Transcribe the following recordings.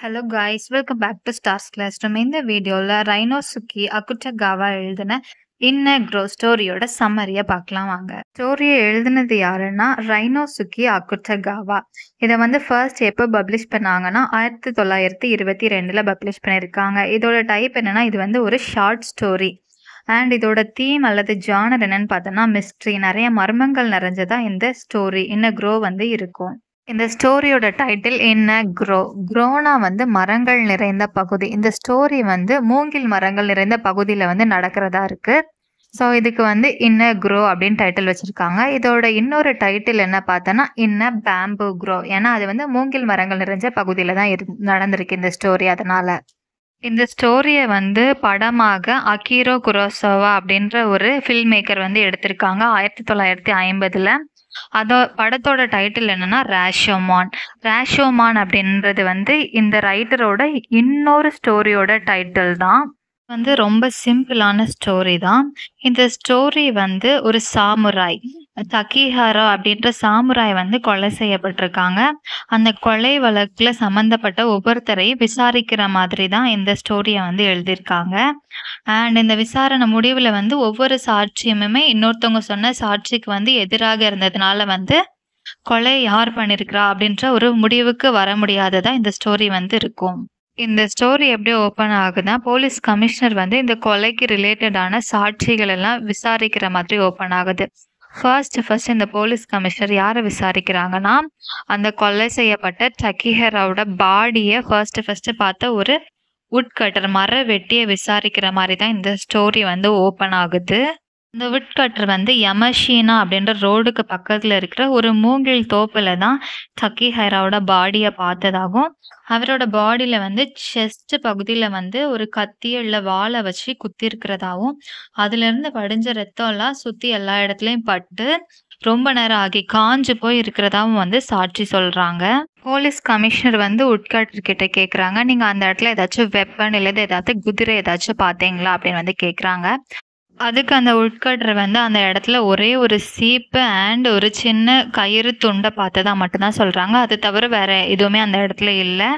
Hello guys, welcome back to Stars Class. நம்ம இந்த வீடியோவில் ரைனோசுகி அகுட்டகாவா எழுதின இன்னர் க்ரோ ஸ்டோரியோட சம்மரியை பார்க்கலாம் வாங்க. ஸ்டோரியை எழுதினது யாருன்னா ரைனோசுகி அகுட்டகாவா. இதை வந்து ஃபர்ஸ்ட் எப்போ பப்ளிஷ் பண்ணாங்கன்னா 1922 பப்ளிஷ் பண்ணியிருக்காங்க. இதோட டைப் என்னன்னா, இது வந்து ஒரு ஷார்ட் ஸ்டோரி. அண்ட் இதோட தீம் அல்லது ஜானர் என்னன்னு பார்த்தோன்னா மிஸ்ட்ரி. நிறைய மர்மங்கள் நிறைஞ்சதா இந்த ஸ்டோரி இன்னர் க்ரோ வந்து இருக்கும். இந்த ஸ்டோரியோட டைட்டில் என்ன க்ரோ. க்ரோனா வந்து மரங்கள் நிறைந்த பகுதி. இந்த ஸ்டோரி வந்து மூங்கில் மரங்கள் நிறைந்த பகுதியில் வந்து நடக்கிறதா இருக்கு. ஸோ இதுக்கு வந்து இன்னர் க்ரோ அப்படின்னு டைட்டில் வச்சிருக்காங்க. இதோட இன்னொரு டைட்டில் என்ன பார்த்தோன்னா இன்னர் பேம்பு க்ரோ. ஏன்னா அது வந்து மூங்கில் மரங்கள் நிறைஞ்ச பகுதியில் தான் நடந்திருக்கு இந்த ஸ்டோரி. அதனால இந்த ஸ்டோரியை வந்து படமாக அகிரோ குரோசாவா அப்படின்ற ஒரு ஃபில்ம் மேக்கர் வந்து எடுத்திருக்காங்க 1950. படத்தோட டைட்டில் என்னன்னா ராஷோமான். ராஷோமான் அப்படின்றது வந்து இந்த ரைட்டரோட இன்னொரு ஸ்டோரியோட டைட்டில் தான். வந்து ரொம்ப சிம்பிளான ஸ்டோரி தான். இந்த ஸ்டோரி வந்து ஒரு சாமுராய் தகிஹாரா அப்படின்ற சாமுராய் வந்து கொலை செய்யப்பட்டிருக்காங்க. அந்த கொலை வழக்குல சம்மந்தப்பட்ட ஒவ்வொருத்தரையும் விசாரிக்கிற மாதிரி தான் இந்த ஸ்டோரியை வந்து எழுதியிருக்காங்க. அண்ட் இந்த விசாரணை முடிவில் வந்து ஒவ்வொரு சாட்சியமுமே இன்னொருத்தவங்க சொன்ன சாட்சிக்கு வந்து எதிராக இருந்ததுனால வந்து கொலை யார் பண்ணியிருக்கிறா அப்படின்ற ஒரு முடிவுக்கு வர முடியாததா இந்த ஸ்டோரி வந்து இருக்கும். இந்த ஸ்டோரி எப்படி ஓப்பன் ஆகுதுன்னா, போலீஸ் கமிஷனர் வந்து இந்த கொலைக்கு ரிலேட்டடான சாட்சிகள் எல்லாம் விசாரிக்கிற மாதிரி ஓப்பன் ஆகுது. ஃபர்ஸ்ட் இந்த போலீஸ் கமிஷனர் யாரை விசாரிக்கிறாங்கன்னா, அந்த கொலை செய்யப்பட்ட டகிஹராவோட பாடியை ஃபர்ஸ்ட் பார்த்த ஒரு உட்கட்டர் மர வெட்டியை விசாரிக்கிற மாதிரி தான் இந்த ஸ்டோரி வந்து ஓப்பன் ஆகுது. இந்த விட்கட்டர் வந்து யமஷீனா அப்படின்ற ரோடுக்கு பக்கத்தில் இருக்கிற ஒரு மூங்கில் தோப்பில் தான் டகிஹராவோட பாடியை பார்த்ததாகவும், அவரோட பாடியில் வந்து செஸ்ட் பகுதியில் வந்து ஒரு கத்தியோ இல்லை வாளை வச்சு குத்தி இருக்கிறதாவும், அதுலேருந்து வடிஞ்ச ரத்தம் எல்லாம் சுற்றி எல்லா இடத்துலையும் பட்டு ரொம்ப நேரம் ஆகி காஞ்சு போய் இருக்கிறதாவும் வந்து சாட்சி சொல்கிறாங்க. போலீஸ் கமிஷனர் வந்து உட்கட்டர் கிட்ட கேட்குறாங்க, நீங்கள் அந்த இடத்துல ஏதாச்சும் வெப்பன் இல்லை ஏதாவது குதிரை ஏதாச்சும் பார்த்தீங்களா அப்படின்னு வந்து கேட்குறாங்க. அதுக்கு அந்த உட்கட்டர் வந்து அந்த இடத்துல ஒரே ஒரு சீப்பு அண்ட் ஒரு சின்ன கயிறு துண்டை பார்த்ததா மட்டும்தான் சொல்கிறாங்க. அது தவிர வேற எதுவுமே அந்த இடத்துல இல்லை.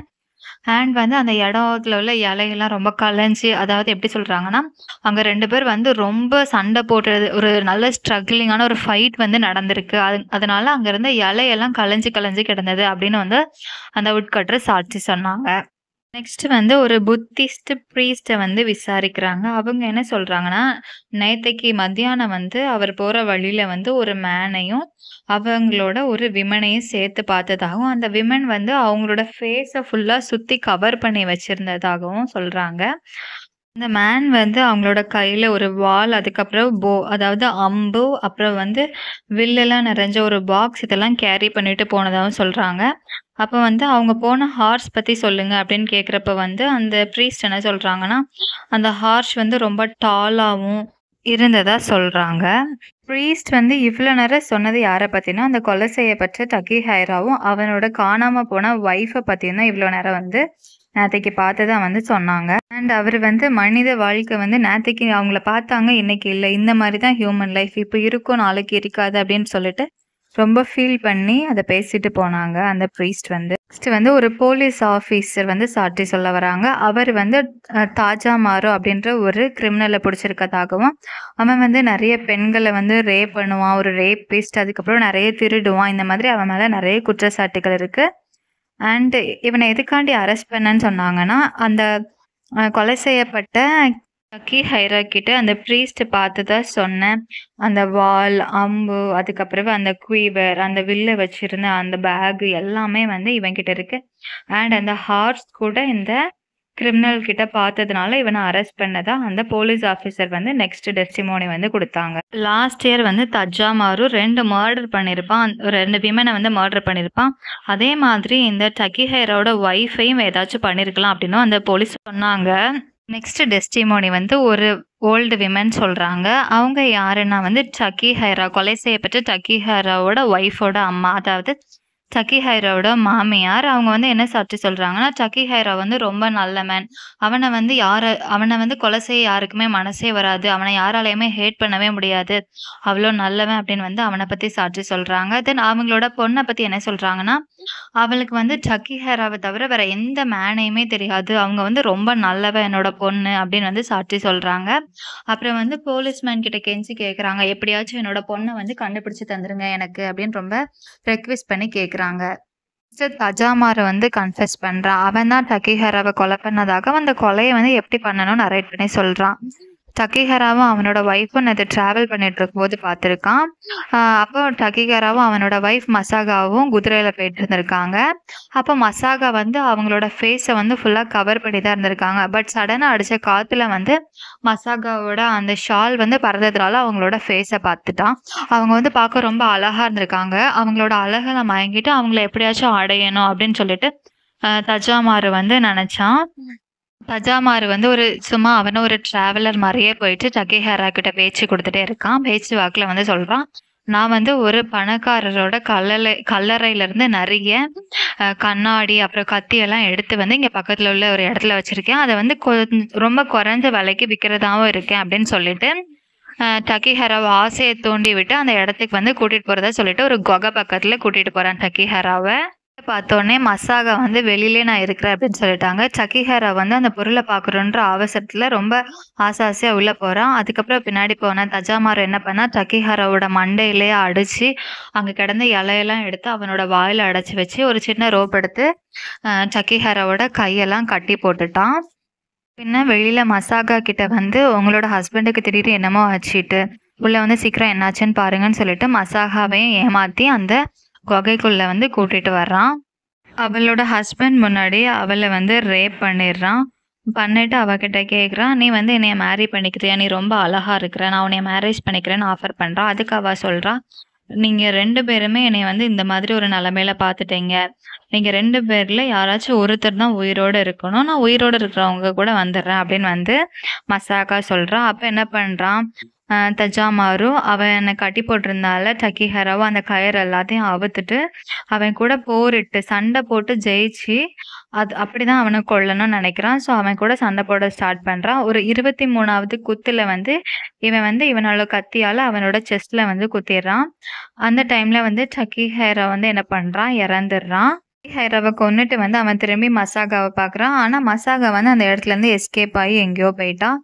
அண்ட் வந்து அந்த இடத்துல உள்ள இலையெல்லாம் ரொம்ப கலைஞ்சி, அதாவது எப்படி சொல்கிறாங்கன்னா, அங்கே 2 பேர் வந்து ரொம்ப சண்டை போட்டுறது, ஒரு நல்ல ஸ்ட்ரகிளிங்கான ஒரு ஃபைட் வந்து நடந்திருக்கு. அதனால அங்கே இருந்த இலையெல்லாம் கலைஞ்சி கிடந்தது அப்படின்னு வந்து அந்த உட்கட்டர் சாட்சி சொன்னாங்க. நெக்ஸ்ட் வந்து ஒரு புத்திஸ்ட் ப்ரீஸ்ட்டை வந்து விசாரிக்கிறாங்க. அவங்க என்ன சொல்கிறாங்கன்னா, நேத்தைக்கு மத்தியானம் வந்து அவர் போகிற வழியில் வந்து ஒரு மேனையும் அவங்களோட ஒரு விமனையும் சேர்த்து பார்த்ததாகவும், அந்த விமன் வந்து அவங்களோட ஃபேஸை ஃபுல்லாக சுற்றி கவர் பண்ணி வச்சுருந்ததாகவும் சொல்கிறாங்க. அந்த மேன் வந்து அவங்களோட கையில் ஒரு வாள், அதுக்கப்புறம் அதாவது அம்பு, அப்புறம் வந்து வில்லெல்லாம் நிறைஞ்ச ஒரு பாக்ஸ் இதெல்லாம் கேரி பண்ணிட்டு போனதாகவும் சொல்கிறாங்க. அப்போ வந்து அவங்க போன ஹார்ஸ் பற்றி சொல்லுங்க அப்படின்னு கேட்குறப்ப வந்து அந்த ப்ரீஸ்ட் என்ன சொல்கிறாங்கன்னா, அந்த ஹார்ஸ் வந்து ரொம்ப டாலாகவும் இருந்ததா சொல்கிறாங்க. ப்ரீஸ்ட் வந்து இவ்வளோ நேரம் சொன்னது யாரை பற்றினா, அந்த கொலை செய்யப்பட்ட டகிஹராவும் அவனோட காணாமல் போன ஒய்ஃபை பற்றியும் தான் இவ்வளோ நேரம் வந்து நேத்தைக்கு பார்த்ததா வந்து சொன்னாங்க. அண்ட் அவர் வந்து மனித வாழ்க்கை வந்து நேத்தைக்கு அவங்கள பார்த்தாங்க, இன்னைக்கு இல்லை, இந்த மாதிரி தான் ஹியூமன் லைஃப், இப்போ இருக்கும் நாளைக்கு இருக்காது அப்படின்னு சொல்லிட்டு ரொம்ப ஃபீல் பண்ணி அதை பேசிட்டு போனாங்க அந்த ப்ரீஸ்ட் வந்து. நெக்ஸ்ட் வந்து ஒரு போலீஸ் ஆஃபீஸர் வந்து சாட்சி சொல்ல வராங்க. அவர் வந்து தாஜா மாரோ அப்படின்ற ஒரு கிரிமினலை பிடிச்சிருக்கதாகவும், அவன் வந்து நிறைய பெண்களை வந்து ரேப் பண்ணுவான், ஒரு ரேப்பிஸ்ட், அதுக்கப்புறம் நிறைய திருடுவான், இந்த மாதிரி அவன் மேலே நிறைய குற்றச்சாட்டுகள் இருக்குது. அண்ட் இவனை எதுக்காண்டி அரெஸ்ட் பண்ணன்னு சொன்னாங்கன்னா, அந்த கொலை செய்யப்பட்ட டகிஹரா கிட்ட அந்த ப்ரீஸ்ட் பார்த்ததா சொன்ன அந்த வாள், அம்பு, அதுக்கப்புறம் அந்த குவீவர், அந்த வில்லை வச்சிருந்த அந்த பேக் எல்லாமே வந்து இவன்கிட்ட இருக்கு. அண்ட் அந்த ஹார்ஸ் கூட இந்த கிரிமினல் கிட்ட பார்த்ததுனால இவனை அரெஸ்ட் பண்ணதா அந்த போலீஸ் ஆஃபீஸர் வந்து நெக்ஸ்ட் டெஸ்டிமோனி வந்து கொடுத்தாங்க. லாஸ்ட் இயர் வந்து தஜாமாரு 2 மர்டர் பண்ணியிருப்பான், 2 விமனை வந்து மர்டர் பண்ணியிருப்பான். அதே மாதிரி இந்த டகிஹராவோட ஒய்ஃபையும் ஏதாச்சும் பண்ணியிருக்கலாம் அப்படின்னு அந்த போலீஸ் சொன்னாங்க. நெக்ஸ்ட் டெஸ்டிமோனி வந்து ஒரு ஓல்டு விமன் சொல்கிறாங்க. அவங்க யாருன்னா வந்து டகிஹரா, கொலை செய்யப்பட்ட டகிஹராவோட ஒய்ஃபோட அம்மா, அதாவது டக்கிஹைரோட மாமியார். அவங்க வந்து என்ன சாட்சி சொல்றாங்கன்னா, டக்கிஹைரோ வந்து ரொம்ப நல்லவன். அவன வந்து அவன வந்து கொலை செய்ய யாருக்குமே மனசே வராது. அவன யாராலயுமே ஹேட் பண்ணவே முடியாது. அவ்ளோ நல்லவன் அப்படின்னு வந்து அவன பத்தி சாட்சி சொல்றாங்க. தென் அவங்களோட பொண்ண பத்தி என்ன சொல்றாங்கன்னா, அவளுக்கு வந்து டக்கிஹேராவ தவிர வேற எந்த மேனையுமே தெரியாது. அவங்க வந்து ரொம்ப நல்லவ என்னோட பொண்ணு அப்படின்னு வந்து சாட்சி சொல்றாங்க. அப்புறம் வந்து போலீஸ்மேன் கிட்ட கெஞ்சி கேட்குறாங்க. எப்படியாச்சும் என்னோட பொண்ண வந்து கண்டுபிடிச்சு தந்துருங்க எனக்கு அப்படின்னு ரொம்ப ரெக்வெஸ்ட் பண்ணி கேட்குறாங்க. மிஸ்டர் தஜாமார வந்து கன்ஃபெஸ் பண்றான். அவன் தான் டக்கிஹராவ கொலை பண்ணதாக அந்த கொலைய வந்து எப்படி பண்ணணும்னு நரேட் பண்ணி சொல்றான். டக்கிஹராவும் அவனோட ஒய்ஃபும் நேத்து டிராவல் பண்ணிட்டு இருக்கும்போது பார்த்துருக்கான். அப்போ டக்கிஹராவும் அவனோட ஒய்ஃப் மசாகாவும் குதிரையில போயிட்டு இருந்திருக்காங்க. அப்போ மசாகா வந்து அவங்களோட ஃபேஸ வந்து ஃபுல்லா கவர் பண்ணி தான் இருந்திருக்காங்க. பட் சடனா அடிச்ச காத்துல வந்து மசாகாவோட அந்த ஷால் வந்து பறந்ததுனால அவங்களோட ஃபேஸ பார்த்துட்டான். அவங்க வந்து பார்க்க ரொம்ப அழகா இருந்திருக்காங்க. அவங்களோட அழகுல மயங்கிட்டு அவங்கள எப்படியாச்சும் அடையணும் அப்படின்னு சொல்லிட்டு தஜாமாரு வந்து நெனச்சான். தஜாமாரு வந்து சும்மா அவனும் ஒரு டிராவலர் மாரியே போயிட்டு டக்கிஹேரா கிட்ட பேச்சு குடுத்துட்டே இருக்கான். பேச்சு வாக்குல வந்து சொல்றான், "நான் வந்து ஒரு பணக்காரரோட கல்லறையிலருந்து நெறைய கண்ணாடி, அப்புறம் கத்தி எல்லாம் எடுத்து வந்து இங்க பக்கத்துல உள்ள ஒரு இடத்துல வச்சிருக்கேன். அத வந்து ரொம்ப குறைஞ்ச விலைக்கு விக்கிறதாவும் இருக்கேன்." அப்படின்னு சொல்லிட்டு டக்கிஹேராவ ஆசைய தூண்டி விட்டு அந்த இடத்துக்கு வந்து கூட்டிட்டு போறதா சொல்லிட்டு ஒரு குகை பக்கத்துல கூட்டிட்டு போறான் டக்கிஹேராவ. பார்த்தோனே மசாகா வந்து வெளியிலே நான் இருக்கிறேன் அப்படின்னு சொல்லிட்டாங்க. டக்கிஹேரா வந்து அந்த பொருள பார்க்கணுன்ற அவசரத்துல ரொம்ப ஆசையா உள்ள போறான். அதுக்கப்புறம் பின்னாடி போன தஜாமாரு என்ன பண்ணா, டக்கிஹேராவோட மண்டையிலேயே அடிச்சு, அங்க கிடந்த இலையெல்லாம் எடுத்து அவனோட வாயில அடைச்சு வச்சு, ஒரு சின்ன ரோப் எடுத்து டக்கிஹேராவோட கையெல்லாம் கட்டி போட்டுட்டான். பின்ன வெளியில மசாகா கிட்ட வந்து, "உங்களோட ஹஸ்பண்டுக்கு திடீர்னு என்னமோ ஆச்சுட்டு, உள்ள வந்து சீக்கிரம் என்னாச்சுன்னு பாருங்கன்னு" சொல்லிட்டு மசாகாவையும் ஏமாத்தி அந்த குகைக்குள்ள வந்து கூட்டிட்டு வர்றான். அவளோட ஹஸ்பண்ட் முன்னாடி அவள வந்து ரேப் பண்ணிடுறான். பண்ணிட்டு அவகிட்ட கேட்குறான், "நீ வந்து என்னைய மேரி பண்ணிக்கிறியா? நீ ரொம்ப அழகா இருக்கிற. நான் உன்னைய மேரேஜ் பண்ணிக்கிறேன்னு" ஆஃபர் பண்றான். அதுக்கு அவ சொல்றா, "நீங்க 2 பேருமே என்னைய வந்து இந்த மாதிரி ஒரு நிலைமையில பார்த்துட்டீங்க. நீங்க 2 பேர்ல யாராச்சும் ஒருத்தர் தான் உயிரோட இருக்கணும். நான் உயிரோட இருக்கிறவங்க கூட வந்துடுறேன்" அப்படின்னு வந்து மசாகா சொல்றா. அப்ப என்ன பண்றான், தஜாமாரு அவன கட்டி போட்டிருந்தால டக்கிஹராவும் அந்த கயிறு எல்லாத்தையும் அவுத்துட்டு, அவன் கூட போரிட்டு சண்டை போட்டு ஜெயிச்சு, அப்படிதான் அவன கொல்லணும்னு நெனைக்கிறான். ஸோ அவன் கூட சண்டை போட ஸ்டார்ட் பண்றான். ஒரு 23வது குத்துல வந்து இவன் வந்து இவனோட கத்தியால அவனோட செஸ்ட்ல வந்து குத்திடுறான். அந்த டைம்ல வந்து டக்கிஹரா வந்து என்ன பண்றான், இறந்துடுறான். டக்கிஹராவ கொன்னுட்டு வந்து அவன் திரும்பி மசாகாவ பார்க்குறான். ஆனா மசாகா வந்து அந்த இடத்துலருந்து எஸ்கேப் ஆகி எங்கேயோ போயிட்டான்.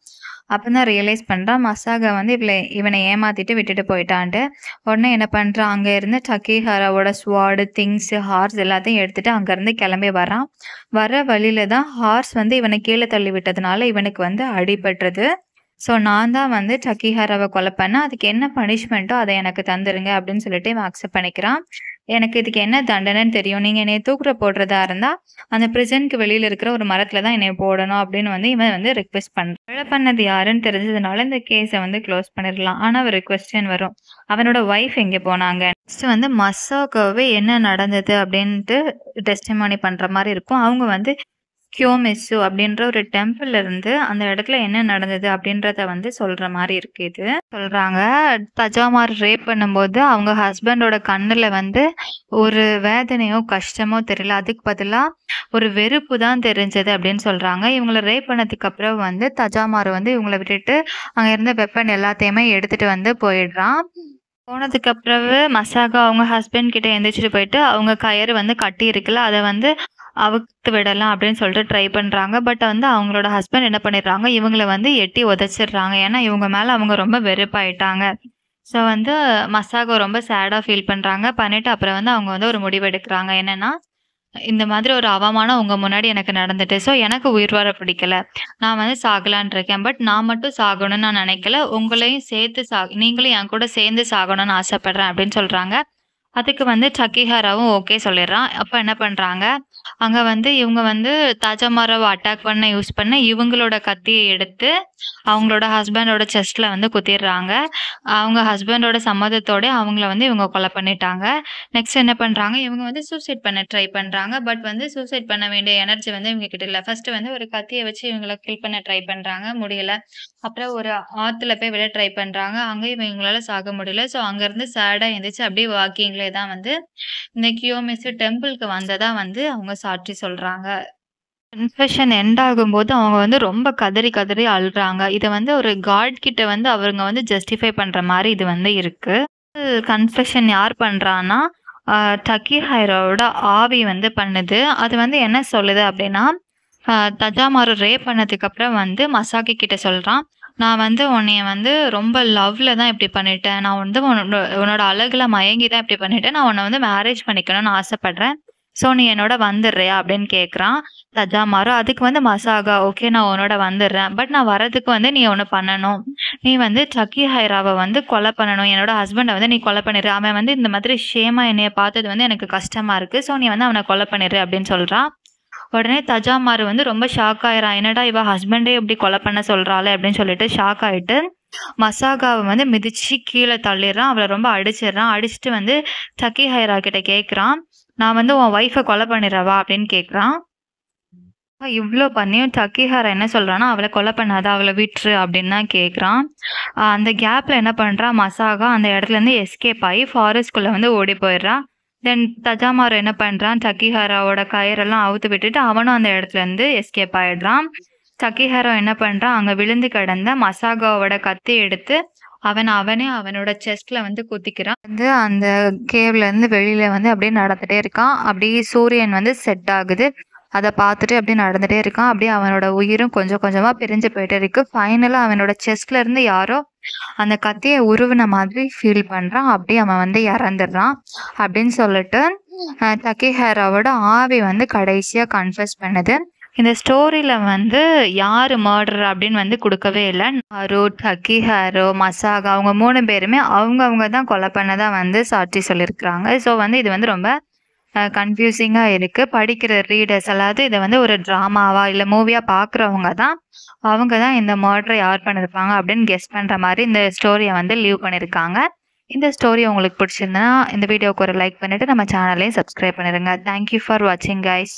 அப்பதான் ரியலைஸ் பண்றான், மசாகா வந்து இவனை ஏமாத்திட்டு விட்டுட்டு போயிட்டான்ட்டு. உடனே என்ன பண்றான், அங்க இருந்து டக்கிஹராவோட ஸ்வார்டு, திங்ஸ், ஹார்ஸ் எல்லாத்தையும் எடுத்துட்டு அங்கருந்து கிளம்பி வரான். வர வழியில தான் ஹார்ஸ் வந்து இவனை கீழ தள்ளி விட்டதுனால இவனுக்கு வந்து அடிபட்டுருது. ஸோ நான் தான் வந்து டக்கிஹராவ கொலை பண்ணேன். அதுக்கு என்ன பனிஷ்மெண்ட்டோ அத எனக்கு தந்துருங்க அப்படின்னு சொல்லிட்டு இவன் அக்செப்ட் பண்ணிக்கிறான். எனக்கு இதுக்கு என்ன தண்டனைன்னு தெரியும். நீங்க என்னைய தூக்குல போடுறதா இருந்தா, அந்த பிரிசனுக்கு வெளியில இருக்கிற ஒரு மரத்துல தான் என்னைய போடணும் அப்படின்னு வந்து இவன் வந்து ரிக்வெஸ்ட் பண்றான். கொலை பண்ணது யாருன்னு தெரிஞ்சதுனால இந்த கேஸ வந்து க்ளோஸ் பண்ணிடலாம். ஆனா ஒரு கொஸ்டின் வரும். அவனோட ஒய்ஃப் எங்க போனாங்க? நெக்ஸ்ட் வந்து மசாகாவே என்ன நடந்தது அப்படின்ட்டு டெஸ்டிமோனி பண்ற மாரி இருக்கும். அவங்க வந்து கியோமிட்சு அப்படின்ற ஒரு டெம்பிள்ல இருந்து அந்த இடத்துல என்ன நடந்தது அப்படின்றத வந்து சொல்ற மாரி இருக்கு இது. சொல்றாங்க, தஜாமார் ரேப் பண்ணும்போது அவங்க ஹஸ்பண்டோட கண்ணுல வந்து ஒரு வேதனையோ, கஷ்டமோ தெரியல. அதுக்கு பதிலா ஒரு வெறுப்பு தான் தெரிஞ்சது அப்படின்னு சொல்றாங்க. இவங்கள ரேப் பண்ணதுக்கு அப்புறம் வந்து தஜாமார் வந்து இவங்கள விட்டுட்டு அங்க இருந்த வெப்பன் எல்லாத்தையுமே எடுத்துட்டு வந்து போயிடுறான். போனதுக்கு பிறகு மசாகா அவங்க ஹஸ்பண்ட் கிட்ட எந்திரிச்சுட்டு போயிட்டு, அவங்க கயிறு வந்து கட்டி இருக்குல்ல, அத வந்து அவுத்து விடலாம் அப்படின்னு சொல்லிட்டு ட்ரை பண்றாங்க. பட் வந்து அவங்களோட ஹஸ்பண்ட் என்ன பண்ணிடுறாங்க, இவங்கள வந்து எட்டி உதைச்சிடுறாங்க. ஏன்னா இவங்க மேல அவங்க ரொம்ப வெறுப்பாயிட்டாங்க. ஸோ வந்து மசாகோ ரொம்ப சேடா ஃபீல் பண்றாங்க. பண்ணிட்டு அப்புறம் வந்து அவங்க வந்து ஒரு முடிவு எடுக்குறாங்க. என்னன்னா, இந்த மாதிரி ஒரு அவமானம் உங்க முன்னாடி எனக்கு நடந்துட்டு. ஸோ எனக்கு உயிர் வாழ பிடிக்கல. நான் வந்து சாகலான்னு இருக்கேன். பட் நான் மட்டும் சாகணும்னு நான் நினைக்கல. உங்களையும் சேர்த்து நீங்களும் என் கூட சேர்ந்து சாகணும்னு ஆசைப்படுறேன் அப்படின்னு சொல்றாங்க. அதுக்கு வந்து டக்கிஹராவும் ஓகே சொல்லிடுறான். அப்ப என்ன பண்றாங்க, அங்க வந்து இவங்க வந்து தாஜாமாராவ அட்டாக் பண்ண யூஸ் பண்ண இவங்களோட கத்திய எடுத்து அவங்களோட ஹஸ்பண்டோட செஸ்ட்ல வந்து குத்திடுறாங்க. அவங்க ஹஸ்பண்டோட சம்மதத்தோட அவங்கள வந்து இவங்க கொலை பண்ணிட்டாங்க. நெக்ஸ்ட் என்ன பண்றாங்க, இவங்க வந்து சூசைட் பண்ண ட்ரை பண்றாங்க. பட் வந்து சூசைட் பண்ண வேண்டிய எனர்ஜி வந்து இவங்க கிட்ட இல்ல. ஃபர்ஸ்ட் வந்து ஒரு கத்திய வச்சு இவங்கள கில் பண்ண ட்ரை பண்றாங்க. முடியல. அப்புறம் ஒரு ஆத்துல போய் விழ ட்ரை பண்றாங்க. அங்கேயும் இவங்களால சாக முடியல. ஸோ அங்கருந்து சேடா எந்திரிச்சு அப்படியே வாக்கிங்லயே தான் வந்து இந்த கியோமிட்சு டெம்பிள்க்கு வந்ததா வந்து அவங்க சாட்சி சொல்றாங்க. கன்ஃபெஷன் எண்ட் ஆகும்போது அவங்க வந்து ரொம்ப கதறி கதறி அழுறாங்க. இத வந்து ஒரு காட் கிட்ட வந்து அவங்க வந்து ஜஸ்டிஃபை பண்ற மாரி இது வந்து இருக்கு. கன்ஃபெஷன் யார் பண்றான்னா, அ டக்கிஹைரோவோட ஆவி வந்து பண்ணுது. அது வந்து என்ன சொல்லுது அப்டின்னா, தஜாமாரு ரேப் பண்ணதுக்கு அப்புறம் வந்து மசாகி கிட்ட சொல்றான். நான் வந்து உன்னைய வந்து ரொம்ப லவ்ல தான் இப்டி பண்ணிட்டேன். நான் வந்து உன்னோட அழகுல மயங்கி தான் இப்டி பண்ணிட்டேன். நான் உன்ன வந்து மேரேஜ் பண்ணிக்கணும்னு ஆசைப்படுறேன். ஸோ நீ என்னோட வந்துடுறியா? அப்டின்னு கேட்குறான் தஜாமாரு. அதுக்கு வந்து மசாகா, ஓகே நான் உன்னோட வந்துடுறேன். பட் நான் வரதுக்கு வந்து நீ ஒண்ணு பண்ணணும். நீ வந்து டக்கிஹைராவ வந்து கொலை பண்ணணும். என்னோட ஹஸ்பண்ட வந்து நீ கொலை பண்ணிரு. அவன் வந்து இந்த மாதிரி ஷேமா என்னைய பார்த்தது வந்து எனக்கு கஷ்டமா இருக்கு. ஸோ நீ வந்து அவன கொலை பண்ணிரு அப்டின்னு சொல்றான். உடனே தஜாமாரு வந்து ரொம்ப ஷாக் ஆயிறான். என்னடா இவ ஹஸ்பண்டே இப்படி கொலை பண்ண சொல்றாளே அப்படின்னு சொல்லிட்டு ஷாக் ஆயிட்டு மசாகாவ வந்து மிதிச்சு கீழ தள்ளிடுறான். அவள ரொம்ப அடிச்சிடுறான். அடிச்சுட்டு வந்து டக்கிஹைரா கிட்ட கேட்குறான். நான் வந்து உன் ஒய்ஃப கொலை பண்ணிறவா? அப்படின்னு கேட்குறான். இவ்ளோ பண்ணியும் டக்கிஹாரா என்ன சொல்றான்னா, அவள கொலை பண்ணாத, அவள விட்டுரு அப்படின்னு தான் கேட்குறான். அந்த கேப்ல என்ன பண்றான் மசாகா அந்த இடத்துலேருந்து எஸ்கேப் ஆகி ஃபாரஸ்ட்குள்ள வந்து ஓடி போயிடுறான். தென் தஜாமாரு என்ன பண்றான், டக்கிஹாராவோட கயிறெல்லாம் அவுத்து விட்டுட்டு அவனும் அந்த இடத்துலேருந்து எஸ்கேப் ஆயிடுறான். டக்கிஹாரா என்ன பண்றான், அங்க விழுந்து கிடந்த மசாகாவோட கத்தி எடுத்து அவனே அவனோட செஸ்ட்ல வந்து குத்திக்கிறான். வந்து அந்த கேவ்ல இருந்து வெளியில வந்து அப்படியே நடந்துட்டே இருக்கான். அப்படியே சூரியன் வந்து செட் ஆகுது. அத பார்த்துட்டு அப்படியே நடந்துட்டே இருக்கான். அப்படியே அவனோட உயிரும் கொஞ்சம் கொஞ்சமா பிரிஞ்சு போயிட்டே இருக்கு. ஃபைனலா அவனோட செஸ்ட்ல இருந்து யாரோ அந்த கத்திய உருவின மாதிரி ஃபீல் பண்றான். அப்படியே அவன் வந்து இறந்துடுறான். அப்படின்னு சொல்லிட்டு டக்கிஹேராவோட ஆவி வந்து கடைசியா கன்ஃபெஸ் பண்ணுது. இந்த ஸ்டோரியில வந்து யாரு மர்டரர் அப்படின்னு வந்து குடுக்கவே இல்ல. நாரு, டக்கிஹேரோ, மசாகா அவங்க 3 பேருமே அவங்கவங்க தான் கொலை பண்ணதா வந்து சாட்சி சொல்லியிருக்கிறாங்க. ஸோ வந்து இது வந்து ரொம்ப கன்ஃப்யூசிங்கா இருக்கு. படிக்கிற ரீடர்ஸ் அதாவது இத வந்து ஒரு ட்ராமாவா இல்ல மூவியா அவங்க தான் இந்த மர்டர யார் பண்ணியிருப்பாங்க அப்படின்னு கெஸ் பண்ற மாரி இந்த ஸ்டோரிய வந்து லீவ் பண்ணியிருக்காங்க. இந்த ஸ்டோரி உங்களுக்கு பிடிச்சிருந்தா இந்த வீடியோவுக்கு ஒரு லைக் பண்ணிட்டு நம்ம சேனலையும் சப்ஸ்கிரைப் பண்ணிருங்க. தேங்க் யூ ஃபார் வாட்சிங் கைஸ்.